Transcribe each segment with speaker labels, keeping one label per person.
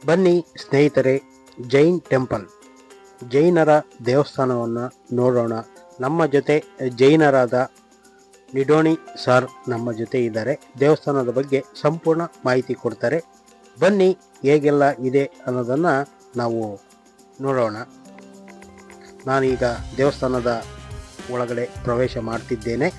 Speaker 1: ಬನ್ನಿ ಸ್ನೇಹಿತರೆ, ಜೈನ್ ಟೆಂಪಲ್, ಜೈನರ ದೇವಸ್ಥಾನವನ್ನು ನೋಡೋಣ. ನಮ್ಮ ಜೊತೆ ಜೈನರಾದ ನಿಡೋಣಿ ಸರ್ ನಮ್ಮ ಜೊತೆ ಇದ್ದಾರೆ. ದೇವಸ್ಥಾನದ ಬಗ್ಗೆ ಸಂಪೂರ್ಣ ಮಾಹಿತಿ ಕೊಡ್ತಾರೆ. ಬನ್ನಿ ಹೇಗೆಲ್ಲ ಇದೆ ಅನ್ನೋದನ್ನು ನಾವು ನೋಡೋಣ. ನಾನೀಗ ದೇವಸ್ಥಾನದ ಒಳಗಡೆ ಪ್ರವೇಶ ಮಾಡ್ತಿದ್ದೇನೆ.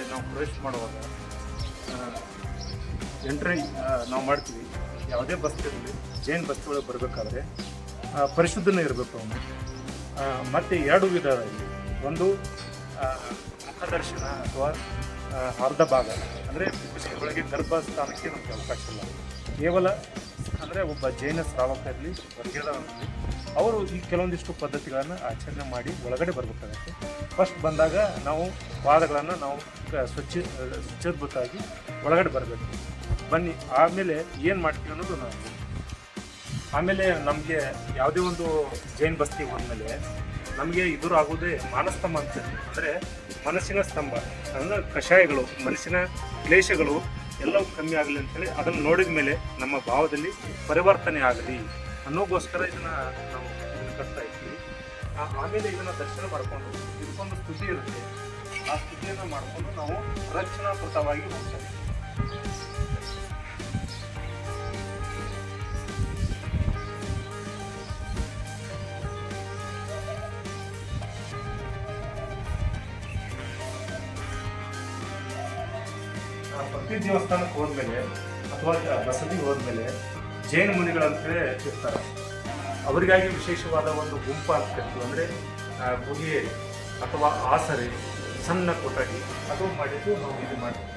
Speaker 2: ನಾವು ಪ್ರವೇಶ ಮಾಡುವಾಗ ಎಂಟ್ರಿ ನಾವು ಮಾಡ್ತೀವಿ. ಯಾವುದೇ ಬಸ್ ಇರಲಿ, ಜೈನ್ ಬಸ್ ಒಳಗೆ ಬರಬೇಕಾದ್ರೆ ಪರಿಶುದ್ಧನೇ ಇರಬೇಕು ಅವನು. ಮತ್ತು ಎರಡು ವಿಧ ಇಲ್ಲಿ, ಒಂದು ಮುಖದರ್ಶನ ಅಥವಾ ಅರ್ಧ ಭಾಗ, ಅಂದರೆ ಒಳಗೆ ಗರ್ಭಸ್ಥಾನಕ್ಕೆ ನಮಗೆ ಅವಕಾಶ ಇಲ್ಲ. ಕೇವಲ ಅಂದರೆ ಒಬ್ಬ ಜೈನ ಶ್ರಾವಕ ಇರಲಿ, ವರ್ಗದವರಲ್ಲಿ ಅವರು ಈ ಕೆಲವೊಂದಿಷ್ಟು ಪದ್ಧತಿಗಳನ್ನು ಆಚರಣೆ ಮಾಡಿ ಒಳಗಡೆ ಬರಬೇಕಾಗತ್ತೆ. ಫಸ್ಟ್ ಬಂದಾಗ ನಾವು ಪಾದಗಳನ್ನು ನಾವು ಸ್ವಚ್ಛದ್ಭುತವಾಗಿ ಒಳಗಡೆ ಬರಬೇಕು. ಬನ್ನಿ, ಆಮೇಲೆ ಏನು ಮಾಡ್ತೀವಿ ಅನ್ನೋದು ನಾವು. ಆಮೇಲೆ ನಮಗೆ ಯಾವುದೇ ಒಂದು ಜೈನ್ ಬಸ್ತಿಗೆ ಹೋದ್ಮೇಲೆ ನಮಗೆ ಎದುರಾಗೋದೇ ಮಾನಸ್ತಂಭ ಅಂತ, ಅಂದರೆ ಮನಸ್ಸಿನ ಸ್ತಂಭ, ಅಂದರೆ ಕಷಾಯಗಳು, ಮನಸ್ಸಿನ ಕ್ಲೇಶಗಳು ಎಲ್ಲವೂ ಕಮ್ಮಿ ಆಗಲಿ ಅಂತೇಳಿ ಅದನ್ನು ನೋಡಿದ ಮೇಲೆ ನಮ್ಮ ಭಾವದಲ್ಲಿ ಪರಿವರ್ತನೆ ಆಗಲಿ ಅನ್ನೋಗೋಸ್ಕರ ಇದನ್ನು ನಾವು ಕಟ್ತಾ ಇರ್ತೀವಿ. ಆಮೇಲೆ ಇದನ್ನು ದರ್ಶನ ಮಾಡಿಕೊಂಡು ಇದಕ್ಕೊಂದು ಸ್ತುತಿ ಇರುತ್ತೆ, ಆ ಸ್ತುತಿಯನ್ನು ಮಾಡಿಕೊಂಡು ನಾವು ಪ್ರದಕ್ಷಿಣಾಕೃತವಾಗಿ ಹೋಗ್ತೇವೆ. ಪ್ರತಿ ದೇವಸ್ಥಾನಕ್ಕೆ ಹೋದ್ಮೇಲೆ ಅಥವಾ ಬಸದಿಗೆ ಹೋದ್ಮೇಲೆ ಜೈನ ಮುನಿಗಳಂತೇಳಿ ಇರ್ತಾರೆ. ಅವರಿಗಾಗಿ ವಿಶೇಷವಾದ ಒಂದು ಗುಂಪು ಅಂತ ಕರಿತೀವಿ. ಅಂದರೆ ಗುಹೆ ಅಥವಾ ಆಸರೆ, ಸಣ್ಣ ಕೊಠಡಿ ಅದು ಮಾಡಿದ್ದು ನಾವು ಇದು ಮಾಡ್ತೀವಿ.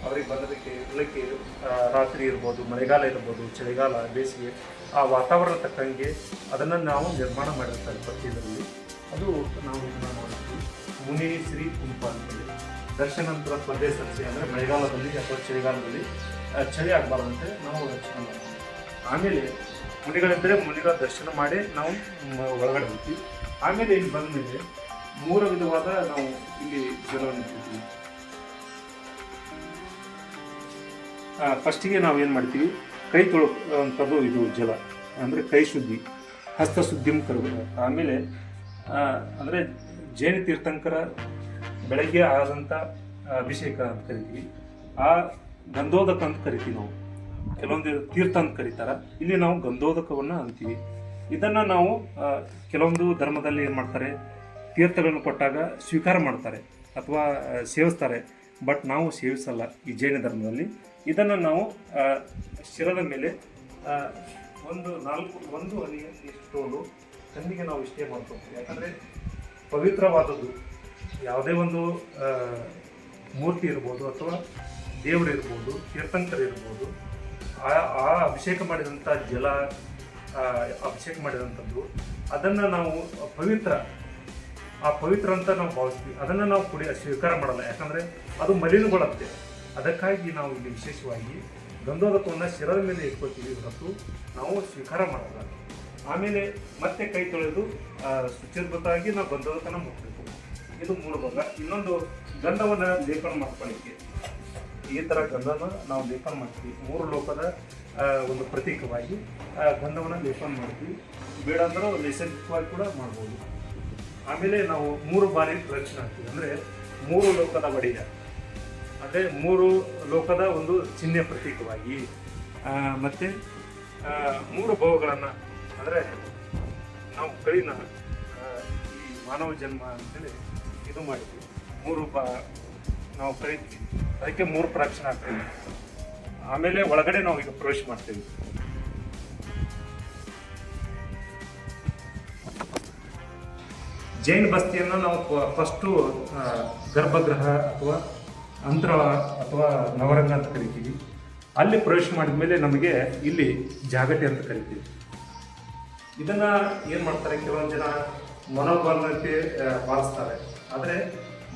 Speaker 2: ಅವ್ರಿಗೆ ಬಂದದಕ್ಕೆ ಇರಲಿಕ್ಕೆ ರಾತ್ರಿ ಇರ್ಬೋದು, ಮಳೆಗಾಲ ಇರ್ಬೋದು, ಚಳಿಗಾಲ, ಬೇಸಿಗೆ, ಆ ವಾತಾವರಣ ತಕ್ಕಂಗೆ ಅದನ್ನು ನಾವು ನಿರ್ಮಾಣ ಮಾಡಿರ್ತಾರೆ ಪ್ರತಿ ಇದರಲ್ಲಿ. ಅದು ನಾವು ನಿರ್ಮಾಣ ಮಾಡ್ತೀವಿ. ಮುನಿ ಶ್ರೀ ಗುಂಪು ಅಂತೇಳಿ ದರ್ಶನಾಂತರ ಸ್ಪರ್ಧೆ ಸಲ್ಲಿಸಿ, ಅಂದರೆ ಮಳೆಗಾಲದಲ್ಲಿ ಅಥವಾ ಚಳಿಗಾಲದಲ್ಲಿ ಚಳಿ ಆಗಬಾರ್ದಂತೆ ನಾವು ರಕ್ಷಣೆ ಮಾಡ್ತೀವಿ. ಆಮೇಲೆ ಮುನಿಗಳಿದ್ದರೆ ಮುನಿಗಳ ದರ್ಶನ ಮಾಡಿ ನಾವು ಒಳಗಡೆ ಹೋಗ್ತೀವಿ. ಆಮೇಲೆ ಇಲ್ಲಿ ಬಂದ ಮೇಲೆ 3 ವಿಧವಾದ ನಾವು ಇಲ್ಲಿ ಜಲವನ್ನು ಇಡ್ತೀವಿ. ಫಸ್ಟಿಗೆ ನಾವು ಏನು ಮಾಡ್ತೀವಿ, ಕೈ ತೊಳೋವಂಥದ್ದು ಇದು ಜಲ, ಅಂದರೆ ಕೈ ಶುದ್ಧಿ, ಹಸ್ತ ಶುದ್ಧಿ ಕರಬೇಕು. ಆಮೇಲೆ ಅಂದರೆ ಜೈನ ತೀರ್ಥಂಕರ ಬೆಳಗ್ಗೆ ಆದಂಥ ಅಭಿಷೇಕ ಅಂತ ಕರಿತೀವಿ. ಆ ಗಂಧೋದಕ ಅಂತ ಕರಿತೀವಿ ನಾವು. ಕೆಲವೊಂದು ತೀರ್ಥ ಅಂತ ಕರೀತಾರೆ, ಇಲ್ಲಿ ನಾವು ಗಂಧೋದಕವನ್ನು ಅಂತೀವಿ. ಇದನ್ನು ನಾವು ಕೆಲವೊಂದು ಧರ್ಮದಲ್ಲಿ ಏನು ಮಾಡ್ತಾರೆ, ತೀರ್ಥಗಳನ್ನು ಕೊಟ್ಟಾಗ ಸ್ವೀಕಾರ ಮಾಡ್ತಾರೆ ಅಥವಾ ಸೇವಿಸ್ತಾರೆ. ಬಟ್ ನಾವು ಸೇವಿಸಲ್ಲ ಈ ಜೈನ ಧರ್ಮದಲ್ಲಿ. ಇದನ್ನು ನಾವು ಶಿರದ ಮೇಲೆ ಒಂದು ಹನಿ ಇಷ್ಟೋಲು ಕಣ್ಣಿಗೆ ನಾವು ಇಷ್ಟೇ ಮಾಡ್ಕೊಳ್ತೀವಿ. ಯಾಕಂದರೆ ಪವಿತ್ರವಾದದ್ದು ಯಾವುದೇ ಒಂದು ಮೂರ್ತಿ ಇರ್ಬೋದು ಅಥವಾ ದೇವರು ಇರ್ಬೋದು, ತೀರ್ಥಂಕರ ಇರ್ಬೋದು, ಆ ಅಭಿಷೇಕ ಮಾಡಿದಂಥ ಜಲ, ಅಭಿಷೇಕ ಮಾಡಿದಂಥದ್ದು, ಅದನ್ನು ನಾವು ಪವಿತ್ರ ಅಂತ ನಾವು ಭಾವಿಸ್ತೀವಿ. ಅದನ್ನು ನಾವು ಸ್ವೀಕಾರ ಮಾಡಲ್ಲ, ಯಾಕಂದರೆ ಅದು ಮಲಿನಗೊಳ್ಳುತ್ತೆ. ಅದಕ್ಕಾಗಿ ನಾವು ಇಲ್ಲಿ ವಿಶೇಷವಾಗಿ ಗಂಧೋದಕವನ್ನು ಶಿರದ ಮೇಲೆ ಇಟ್ಕೊಳ್ತೀವಿ ಹೊರತು ನಾವು ಸ್ವೀಕಾರ ಮಾಡಲ್ಲ. ಆಮೇಲೆ ಮತ್ತೆ ಕೈ ತೊಳೆದು ಶುಚಿರ್ಭೂತವಾಗಿ ನಾವು ಗಂಧೋದಕನ ಮುಟ್ಟಬೇಕು. ಇದು 3 ಭಾಗ. ಇನ್ನೊಂದು ಗಂಧವನ್ನು ಲೇಪನ ಮಾಡ್ಕೊಳ್ಳಿಕ್ಕೆ ಈ ಥರ ಗಂಧನ ನಾವು ಲೇಪನ ಮಾಡ್ತೀವಿ. 3 ಲೋಕದ ಒಂದು ಪ್ರತೀಕವಾಗಿ ಗಂಧವನ್ನು ಲೇಪನ ಮಾಡ್ತೀವಿ. ಬೇಡ ಅಂದ್ರೆ ನೈಸರ್ಗಿಕವಾಗಿ ಕೂಡ ಮಾಡ್ಬೋದು. ಆಮೇಲೆ ನಾವು 3 ಬಾರಿ ಪ್ರದಕ್ಷಿಣೆ ಹಾಕ್ತೀವಿ. ಅಂದರೆ 3 ಲೋಕದ ಒಡೆಯ, ಅಂದರೆ 3 ಲೋಕದ ಒಂದು ಚಿಹ್ನೆ ಪ್ರತೀಕವಾಗಿ. ಮತ್ತು 3 ಭಾವಗಳನ್ನು, ಅಂದರೆ ನಾವು ಕಳಿನ ಈ ಮಾನವ ಜನ್ಮ ಅಂತೇಳಿ ಇದು ಮಾಡಿದ್ವಿ. 3 ನಾವು ಕರಿತೀವಿ. ಅದಕ್ಕೆ 3 ಪ್ರದಕ್ಷಿಣೆ ಹಾಕ್ತೀವಿ. ಆಮೇಲೆ ಒಳಗಡೆ ನಾವು ಈಗ ಪ್ರವೇಶ ಮಾಡ್ತೀವಿ. ಜೈನ ಬಸ್ತಿಯನ್ನು ನಾವು ಫಸ್ಟು ಗರ್ಭಗೃಹ ಅಥವಾ ಅಂತರ ಅಥವಾ ನವರಂಗ ಅಂತ ಕರಿತೀವಿ. ಅಲ್ಲಿ ಪ್ರವೇಶ ಮಾಡಿದ ಮೇಲೆ ನಮಗೆ ಇಲ್ಲಿ ಜಾಗಟೆ ಅಂತ ಕರಿತೀವಿ. ಇದನ್ನ ಏನು ಮಾಡ್ತಾರೆ, ಕೆಲವೊಂದು ಜನ ಮನೋಬಲತೆ ಪಾಲಿಸ್ತಾರೆ. ಆದರೆ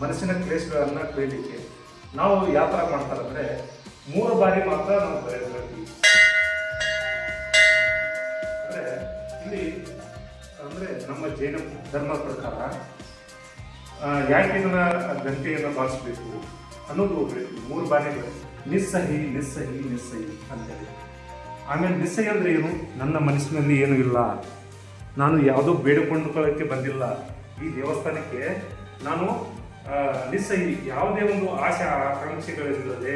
Speaker 2: ಮನಸ್ಸಿನ ಕ್ಲೇಶಗಳನ್ನು ಕಳೀಲಿಕ್ಕೆ ನಾವು ಯಾವ ಥರ ಮಾಡ್ತಾರೆ ಅಂದರೆ 3 ಬಾರಿ ಮಾತ್ರ ನಾವು ಬರೆಯಬೇಕು. ಅಂದರೆ ಇಲ್ಲಿ ಅಂದರೆ ನಮ್ಮ ಜೈನ ಧರ್ಮ ಪ್ರಕಾರ ಯಾಕೆ ಇದನ್ನ ಗಂಟೆಯನ್ನು ಬಾರಿಸಬೇಕು ಅನ್ನೋದು 3 ಬಾರಿಗಳು ನಿಸ್ಸಹಿ ನಿಸ್ಸಹಿ ನಿಸ್ಸಹಿ ಅಂತೇಳಿ. ಆಮೇಲೆ ನಿಸ್ಸಹಿ ಅಂದರೆ ಏನು? ನನ್ನ ಮನಸ್ಸಿನಲ್ಲಿ ಏನೂ ಇಲ್ಲ, ನಾನು ಯಾವುದೋ ಬೇಡಿಕೊಂಡುಕೊಳ್ಳೋಕ್ಕೆ ಬಂದಿಲ್ಲ ಈ ದೇವಸ್ಥಾನಕ್ಕೆ, ನಾನು ನಿಸ್ಸಹಿ ಯಾವುದೇ ಒಂದು ಆಶೆ ಆಕಾಂಕ್ಷೆಗಳಿಲ್ಲದೆ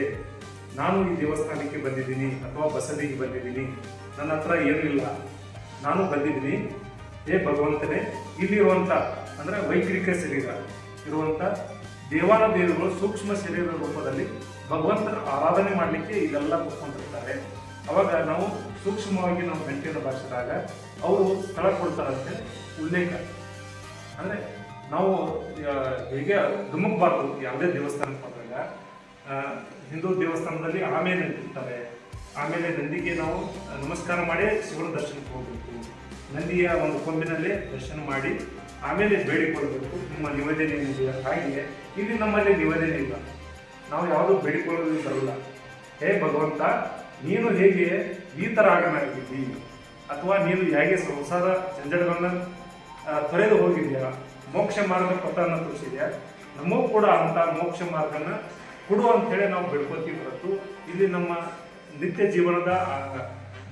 Speaker 2: ನಾನು ಈ ದೇವಸ್ಥಾನಕ್ಕೆ ಬಂದಿದ್ದೀನಿ ಅಥವಾ ಬಸದಿಗೆ ಬಂದಿದ್ದೀನಿ, ನನ್ನ ಹತ್ರ ಏನೂ ಇಲ್ಲ, ನಾನು ಬಂದಿದ್ದೀನಿ. ಹೇ ಭಗವಂತನೇ, ಇಲ್ಲಿರುವಂಥ ಅಂದರೆ ವೈಯಕ್ತಿಕ ಶರೀರ ಇರುವಂಥ ದೇವಾನುದೇವರುಗಳು ಸೂಕ್ಷ್ಮ ಶರೀರ ರೂಪದಲ್ಲಿ ಭಗವಂತನ ಆರಾಧನೆ ಮಾಡಲಿಕ್ಕೆ ಇದೆಲ್ಲ ಕೂತ್ಕೊಂಡಿರ್ತಾರೆ. ಅವಾಗ ನಾವು ಸೂಕ್ಷ್ಮವಾಗಿ ನಾವು ಗಂಟೆಯನ್ನು ಬಾರಿಸಿದಾಗ ಅವರು ಸ್ಥಳ ಕೊಡ್ತಾರಂತೆ ಉಲ್ಲೇಖ. ಅಂದರೆ ನಾವು ಹೇಗೆ ಧುಮುಕ್ಬಾರ್ದು ಯಾವುದೇ ದೇವಸ್ಥಾನಕ್ಕೆ ಹೋದಾಗ. ಹಿಂದೂ ದೇವಸ್ಥಾನದಲ್ಲಿ ಆಮೇಲೆ ನಿಂತಿರ್ತಾರೆ. ಆಮೇಲೆ ನಂದಿಗೆ ನಾವು ನಮಸ್ಕಾರ ಮಾಡಿ ಶಿವನ ದರ್ಶನಕ್ಕೆ ಹೋಗಬೇಕು. ನಂದಿಯ ಒಂದು ಕೊಂಬಿನಲ್ಲೇ ದರ್ಶನ ಮಾಡಿ ಆಮೇಲೆ ಬೇಡಿಕೊಳ್ಳಬೇಕು, ನಿಮ್ಮ ನಿವೇದನೆ ಏನಿದೆ. ಹಾಗೆ ಇಲ್ಲಿ ನಮ್ಮಲ್ಲಿ ನಿವೇದನೆ ಇಲ್ಲ, ನಾವು ಯಾವುದೂ ಬೇಡಿಕೊಳ್ಳೋದು ಬರಲ್ಲ. ಹೇ ಭಗವಂತ, ನೀನು ಹೇಗೆ ಈ ಥರ ಆಗನಾಗಿದ್ದಿ ಅಥವಾ ನೀನು ಹೇಗೆ ಸಂಸಾರ ಜಂಜಡಗಳನ್ನು ತೊರೆದು ಹೋಗಿದ್ಯಾ, ಮೋಕ್ಷ ಮಾರ್ಗ ಪಥವನ್ನು ತೋರಿಸಿದ್ಯಾ, ನಮಗೂ ಕೂಡ ಅಂತ ಮೋಕ್ಷ ಮಾರ್ಗನ ಕೊಡು ಅಂತೇಳಿ ನಾವು ಬೇಡ್ಕೋತೀವಿ ಹೊರತು ಇಲ್ಲಿ ನಮ್ಮ ನಿತ್ಯ ಜೀವನದ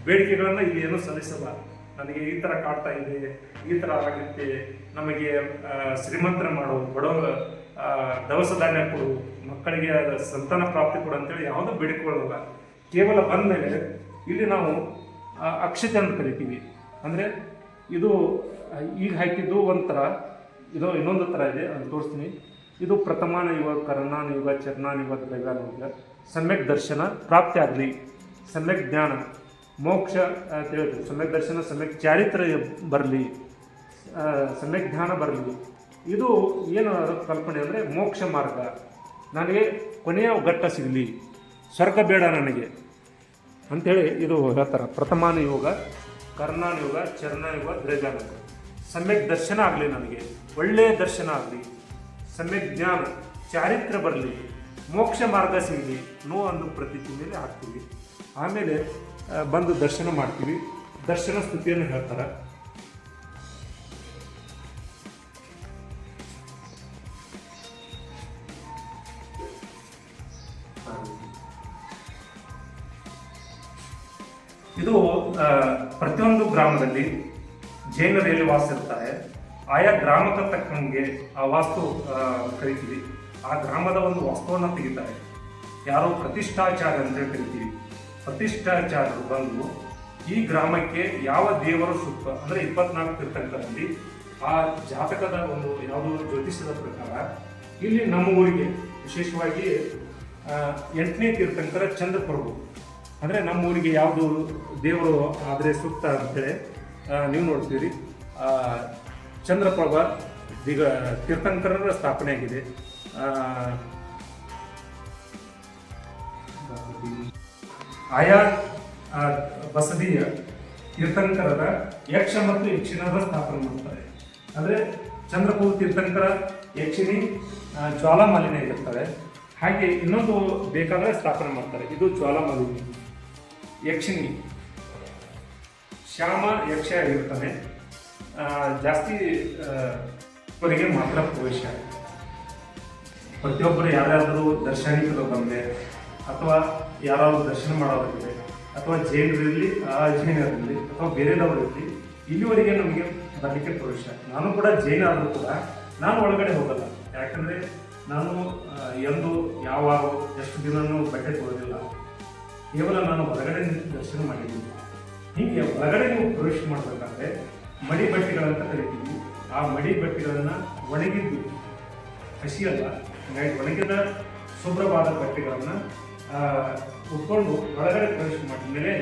Speaker 2: ಬೇಡಿಕೆಗಳನ್ನು ಇಲ್ಲಿ ಏನೂ ಸಲ್ಲಿಸಲ್ಲ. ನನಗೆ ಈ ಥರ ಕಾಡ್ತಾ ಇದೆ, ಈ ಥರ ಆಗುತ್ತೆ, ನಮಗೆ ಶ್ರೀಮಂತರ ಮಾಡು, ಬಡವ ದವಸ ಧಾನ್ಯ ಕೊಡು, ಮಕ್ಕಳಿಗೆ ಸಂತಾನ ಪ್ರಾಪ್ತಿ ಕೊಡು ಅಂತೇಳಿ ಯಾವುದೂ ಬೇಡಿಕೊಳ್ಳಲ್ಲ. ಕೇವಲ ಬಂದ ಮೇಲೆ ಇಲ್ಲಿ ನಾವು ಅಕ್ಷತೆ ಅಂತ ಕರಿತೀವಿ. ಅಂದರೆ ಇದು ಈಗ ಹಾಕಿದ್ದು ಒಂಥರ, ಇದು ಇನ್ನೊಂದು ಥರ ಇದೆ, ಅದು ತೋರಿಸ್ತೀನಿ. ಇದು ಪ್ರಥಮಾನ ಯುಗ, ಕರ್ಣಾನ ಯುಗ, ಚರ್ಣಾನ ಯುಗ, ದ್ರವ್ಯಾನ ಯುಗ. ಸಮ್ಯಕ್ ದರ್ಶನ ಪ್ರಾಪ್ತಿ ಆಗಲಿ, ಸಮ್ಯಕ್ ಜ್ಞಾನ ಮೋಕ್ಷ ಅಂತ ಹೇಳಿದ್ರು. ಸಮ್ಯಕ್ ದರ್ಶನ, ಸಮ್ಯಕ್ ಚಾರಿತ್ರ್ಯ ಬರಲಿ, ಸಮ್ಯಕ್ ಜ್ಞಾನ ಬರಲಿ. ಇದು ಏನು ಕಲ್ಪನೆ ಅಂದರೆ ಮೋಕ್ಷ ಮಾರ್ಗ, ನನಗೆ ಕೊನೆಯ ಘಟ್ಟ ಸಿಗಲಿ, ಸ್ವರ್ಗ ಬೇಡ ನನಗೆ ಅಂಥೇಳಿ ಇದು ಹೇಳ್ತಾರೆ. ಪ್ರಥಮಾನ ಯುಗ, ಕರ್ಣಾನ ಯುಗ, ಚರ್ಣ ಯುಗ, ದ್ರವ್ಯಾನ ಯುಗ. ಸಮ್ಯಕ್ ದರ್ಶನ ಆಗಲಿ, ನನಗೆ ಒಳ್ಳೆಯ ದರ್ಶನ ಆಗಲಿ, ಸಮ್ಯಕ್ ಜ್ಞಾನ ಚಾರಿತ್ರ್ಯ ಬರಲಿ, ಮೋಕ್ಷ ಮಾರ್ಗ ಸಿಗಲಿ ನೋ ಒಂದು ಪ್ರತೀತಿ ಮೇಲೆ ಹಾಕ್ತೀವಿ. ಆಮೇಲೆ ಬಂದು ದರ್ಶನ ಮಾಡ್ತೀವಿ. ದರ್ಶನ ಸ್ತುತಿಯನ್ನು ಹೇಳ್ತಾರೆ. ಇದು ಪ್ರತಿಯೊಂದು ಗ್ರಾಮದಲ್ಲಿ ಜೈನರು ಎಲ್ಲಿ ವಾಸ ಇರ್ತಾರೆ, ಆಯಾ ಗ್ರಾಮಕ್ಕೆ ತಕ್ಕಂಗೆ ಆ ವಾಸ್ತು ಕರಿತೀವಿ. ಆ ಗ್ರಾಮದ ಒಂದು ವಾಸ್ತುವನ್ನು ತೆಗಿತಾರೆ. ಯಾರೋ ಪ್ರತಿಷ್ಠಾಚಾರ್ಯ ಅಂತ ಕರಿತೀವಿ. ಪ್ರತಿಷ್ಠಾಚಾರ್ಯರು ಬಂದು ಈ ಗ್ರಾಮಕ್ಕೆ ಯಾವ ದೇವರು ಸೂಕ್ತ ಅಂದರೆ 24 ತೀರ್ಥಂಕರಲ್ಲಿ ಆ ಜಾತಕದ ಒಂದು ಯಾವುದೋ ಜ್ಯೋತಿಷದ ಪ್ರಕಾರ ಇಲ್ಲಿ ನಮ್ಮ ಊರಿಗೆ ವಿಶೇಷವಾಗಿ 8ನೇ ತೀರ್ಥಂಕರ ಚಂದ್ರಪ್ರಭು ಅಂದರೆ ನಮ್ಮ ಊರಿಗೆ ಯಾವುದು ದೇವರು ಆದರೆ ಸೂಕ್ತ ಅಂತೇಳಿ ನೀವು ನೋಡ್ತೀರಿ. ಚಂದ್ರಪ್ರಭ ಈಗ ತೀರ್ಥಂಕರರ ಸ್ಥಾಪನೆ ಆಗಿದೆ. ಆಯಾ ಬಸದಿಯ ತೀರ್ಥಂಕರರ ಯಕ್ಷ ಮತ್ತು ಯಕ್ಷಿಣದ ಸ್ಥಾಪನೆ ಮಾಡ್ತಾರೆ. ಅಂದರೆ ಚಂದ್ರಪ್ರಭು ತೀರ್ಥಂಕರ ಯಕ್ಷಿಣಿ ಜ್ವಾಲಾಮಾಲಿನಿ ಇರ್ತಾರೆ. ಹಾಗೆ ಇನ್ನೊಂದು ಬೇಕಾದರೆ ಸ್ಥಾಪನೆ ಮಾಡ್ತಾರೆ. ಇದು ಜ್ವಾಲಾಮಾಲಿನಿ. ಯಕ್ಷಿಣಿ ಶ್ಯಾಮ ಯಕ್ಷ ಆಗಿರ್ತಾನೆ. ಜಾಸ್ತಿ ಅವರಿಗೆ ಮಾತ್ರ ಪ್ರವೇಶ. ಪ್ರತಿಯೊಬ್ಬರು ಯಾರಾದರೂ ದರ್ಶನಿಕರು ಬಂದರೆ ಅಥವಾ ಯಾರಾದರೂ ದರ್ಶನ ಮಾಡೋದಿರಲಿ ಅಥವಾ ಜೈನರಿರಲಿ ಅಜೈನರಿರಲಿ ಅಥವಾ ಬೇರೆದವರಿರಲಿ ಇಲ್ಲಿವರೆಗೆ ನಮಗೆ ಬರಲಿಕ್ಕೆ ಪ್ರವೇಶ. ನಾನು ಕೂಡ ಜೈನ ಆದರೂ ಕೂಡ ನಾನು ಒಳಗಡೆ ಹೋಗಲ್ಲ. ಯಾಕಂದರೆ ನಾನು ಎಂದು ಯಾವಾಗ ಎಷ್ಟು ದಿನವೂ ಬಟ್ಟೆ ತೊಗೊಳ್ಳೋದಿಲ್ಲ. ಕೇವಲ ನಾನು ಹೊರಗಡೆ ನಿಂತು ದರ್ಶನ ಮಾಡಿದ್ದೀನಿ. ಹೀಗೆ ಹೊರಗಡೆ ನೀವು ಪ್ರವೇಶ ಮಾಡಬೇಕಾದ್ರೆ ಮಡಿ ಬಟ್ಟೆಗಳಂತ ಕರಿತೀವಿ. ಆ ಮಡಿ ಬಟ್ಟೆಗಳನ್ನು ಒಣಗಿದ್ದು ಹಸಿಯಲ್ಲ, ಒಣಗಿದ ಶುಭ್ರವಾದ ಬಟ್ಟೆಗಳನ್ನು ಉಟ್ಕೊಂಡು ಒಳಗಡೆ ಪ್ರವೇಶ ಮಾಡಿದ ಮೇಲೆ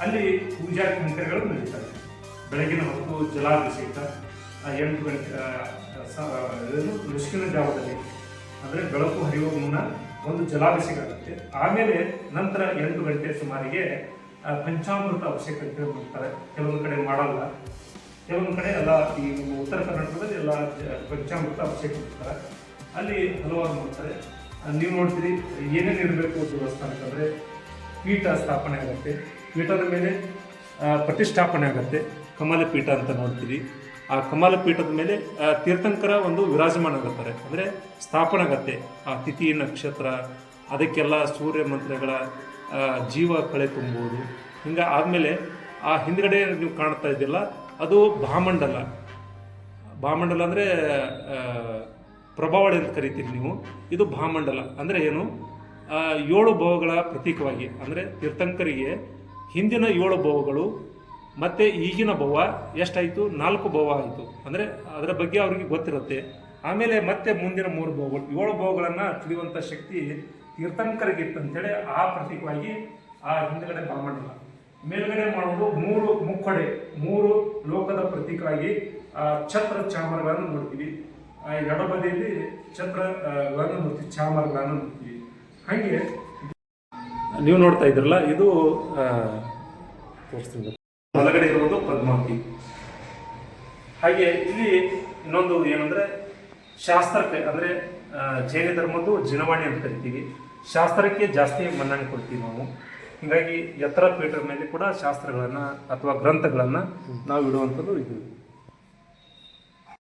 Speaker 2: ಅಲ್ಲಿ ಪೂಜಾ ಕೈಂಕರ್ಯಗಳು ನಡೀತವೆ. ಬೆಳಗಿನ ಹೊತ್ತು ಜಲಾಭಿಷೇಕ 8 ಗಂಟೆ ಮುಷ್ಕಿನ ಜಾವದಲ್ಲಿ ಅಂದರೆ ಬೆಳಕು ಹರಿಯುವ ಮುನ್ನ ಒಂದು ಜಲಾಭಿಷೇಕ ಆಗುತ್ತೆ. ಆಮೇಲೆ ನಂತರ 8 ಗಂಟೆ ಸುಮಾರಿಗೆ ಪಂಚಾಮೃತ ಅಭಿಷೇಕ ಅಂತ ಮಾಡ್ತಾರೆ. ಕೆಲವೊಂದು ಕಡೆ ಮಾಡಲ್ಲ, ಕೆಲವೊಂದು ಕಡೆ ಎಲ್ಲ ಈ ನಮ್ಮ ಉತ್ತರ ಕರ್ನಾಟಕದಲ್ಲಿ ಎಲ್ಲ ಪಂಚಾಮೃತ ಅಭಿಷೇಕ ಮಾಡ್ತಾರೆ. ಅಲ್ಲಿ ಹಲವಾರು ಮಾಡ್ತಾರೆ. ನೀವು ನೋಡ್ತೀರಿ ಏನೇನು ಇರಬೇಕು ದೇವಸ್ಥಾನ ಅಂತಂದರೆ ಪೀಠ ಸ್ಥಾಪನೆ ಆಗುತ್ತೆ, ಪೀಠದ ಮೇಲೆ ಪ್ರತಿಷ್ಠಾಪನೆ ಆಗುತ್ತೆ, ಕಮಲ ಪೀಠ ಅಂತ ನೋಡ್ತೀರಿ. ಆ ಕಮಲ ಪೀಠದ ಮೇಲೆ ತೀರ್ಥಂಕರ ಒಂದು ವಿರಾಜಮಾನ ಆಗುತ್ತಾರೆ, ಅಂದರೆ ಸ್ಥಾಪನೆ ಆಗತ್ತೆ. ಆ ತಿಥಿ ನಕ್ಷತ್ರ ಅದಕ್ಕೆಲ್ಲ ಸೂರ್ಯ ಮಂತ್ರಗಳ ಜೀವ ಕಳೆ ತುಂಬುವುದು. ಹಿಂಗೆ ಆದಮೇಲೆ ಆ ಹಿಂದ್ಗಡೆ ನೀವು ಕಾಣ್ತಾ ಇದ್ದಿಲ್ಲ, ಅದು ಭಾಮಂಡಲ. ಭಾಮಂಡಲ ಅಂದರೆ ಪ್ರಭಾವಳಿ ಅಂತ ಕರಿತೀರಿ ನೀವು. ಇದು ಭಾಮಂಡಲ ಅಂದರೆ ಏನು? 7 ಭವಗಳ ಪ್ರತೀಕವಾಗಿ, ಅಂದರೆ ತೀರ್ಥಂಕರಿಗೆ ಹಿಂದಿನ 7 ಭವಗಳು ಮತ್ತು ಈಗಿನ ಭವ ಎಷ್ಟಾಯಿತು? 4 ಭವ ಆಯಿತು. ಅಂದರೆ ಅದರ ಬಗ್ಗೆ ಅವರಿಗೆ ಗೊತ್ತಿರುತ್ತೆ. ಆಮೇಲೆ ಮತ್ತೆ ಮುಂದಿನ 3 ಭವಗಳು, 7 ಭವಗಳನ್ನು ತಿಳಿಯುವಂಥ ಶಕ್ತಿ ತೀರ್ಥಂಕರಿಗಿತ್ತು ಅಂತೇಳಿ ಆ ಪ್ರತೀಕವಾಗಿ ಆ ಹಿಂದುಗಡೆ ಭಾಮಂಡಲ. ಮೇಲ್ಗಡೆ ಮಾಡುವುದು 3 ಮುಕ್ಕೊಡೆ, 3 ಲೋಕದ ಪ್ರತೀಕವಾಗಿ ಛತ್ರ ಚಾಮರಗಳನ್ನು ನೋಡ್ತೀವಿ. ಎಡಬದಿಯಲ್ಲಿ ಛತ್ರಗಳನ್ನು ನೋಡ್ತೀವಿ, ಚಾಮರಗಳನ್ನು ನೋಡ್ತೀವಿ. ಹಾಗೆ ನೀವು ನೋಡ್ತಾ ಇದ್ರಲ್ಲ, ಇದು ತೋರಿಸ್ತೀನಿ. ಒಳಗಡೆ ಇರುವುದು ಪದ್ಮಾವತಿ. ಹಾಗೆ ಇಲ್ಲಿ ಇನ್ನೊಂದು ಏನಂದ್ರೆ ಶಾಸ್ತ್ರಕ್ಕೆ, ಅಂದರೆ ಜೈನ ಧರ್ಮದ್ದು ಜಿನವಾಣಿ ಅಂತ ಕರಿತೀವಿ. ಶಾಸ್ತ್ರಕ್ಕೆ ಜಾಸ್ತಿ ಮನ್ನಣೆ ಕೊಡ್ತೀವಿ ನಾವು. ಹೀಗಾಗಿ ಎತ್ತರ ಪೀಠದ ಮೇಲೆ ಕೂಡ ಶಾಸ್ತ್ರಗಳನ್ನು ಅಥವಾ ಗ್ರಂಥಗಳನ್ನು ನಾವು ಇಡುವಂಥದ್ದು ಇದು.